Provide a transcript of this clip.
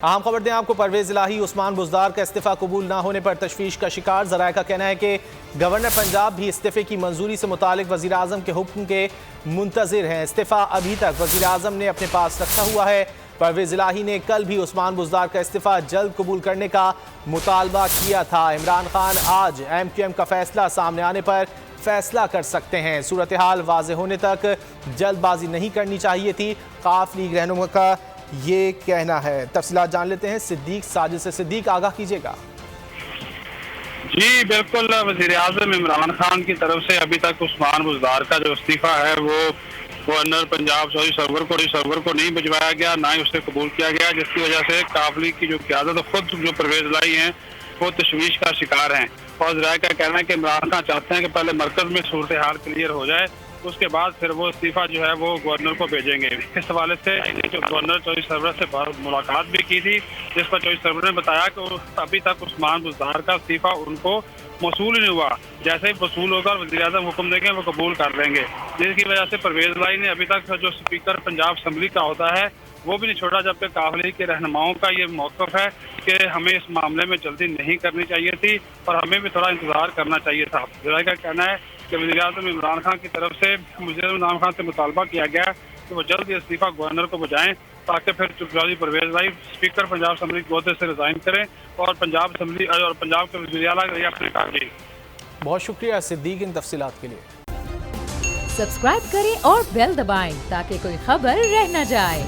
اہم خبر دیں آپ کو، پرویز الہی عثمان بزدار کا استعفیٰ قبول نہ ہونے پر تشویش کا شکار۔ ذرائع کا کہنا ہے کہ گورنر پنجاب بھی استعفے کی منظوری سے متعلق وزیراعظم کے حکم کے منتظر ہیں۔ استعفیٰ ابھی تک وزیراعظم نے اپنے پاس رکھا ہوا ہے۔ پرویز الہی نے کل بھی عثمان بزدار کا استعفیٰ جلد قبول کرنے کا مطالبہ کیا تھا۔ عمران خان آج ایم کیو ایم کا فیصلہ سامنے آنے پر فیصلہ کر سکتے ہیں۔ صورتحال واضح ہونے تک جلد بازی نہیں کرنی چاہیے تھی، قاف لیگ رہنما کا یہ کہنا ہے۔ تفصیلات جان لیتے ہیں صدیق ساجد سے۔ صدیق، آگاہ کیجیے گا۔ جی بالکل، وزیر اعظم عمران خان کی طرف سے ابھی تک عثمان بزدار کا جو استعفیٰ ہے وہ گورنر پنجاب سرور کو نہیں بھجوایا گیا، نہ ہی اسے قبول کیا گیا، جس کی وجہ سے قاف لیگ کی جو قیادت خود جو پرویز الہی ہیں وہ تشویش کا شکار ہیں۔ اور ذرائع کا کہنا ہے کہ عمران خان چاہتے ہیں کہ پہلے مرکز میں صورتحال کلیئر ہو جائے، اس کے بعد پھر وہ استعفیٰ جو ہے وہ گورنر کو بھیجیں گے۔ اس حوالے سے جو گورنر چودھری سرور سے ملاقات بھی کی تھی، جس پر چودھری سرور نے بتایا کہ ابھی تک عثمان بزدار کا استعفیٰ ان کو موصول ہی نہیں ہوا، جیسے ہی وصول ہوگا وزیر اعظم حکم دیں گے وہ قبول کر لیں گے، جس کی وجہ سے پرویز الہی نے ابھی تک جو اسپیکر پنجاب اسمبلی کا ہوتا ہے وہ بھی نہیں چھوڑا، جبکہ قاف لیگ کے رہنماؤں کا یہ موقف ہے کہ ہمیں اس معاملے میں جلدی نہیں کرنی چاہیے تھی اور ہمیں بھی تھوڑا انتظار کرنا چاہیے تھا۔ ذرائع کا کہنا ہے کہ وزیر اعظم عمران خان کی طرف سے عمران خان سے مطالبہ کیا گیا کہ وہ جلد استعفیٰ گورنر کو بجائیں، تاکہ پھر چودھری پرویز الہی اسپیکر پنجاب اسمبلی کے عہدے سے ریزائن کریں اور پنجاب کے وزیر اعلیٰ اپنے کاغذ۔ بہت شکریہ صدیق ان تفصیلات کے لیے۔ سبسکرائب کریں اور بیل دبائیں تاکہ کوئی خبر رہ نہ جائے۔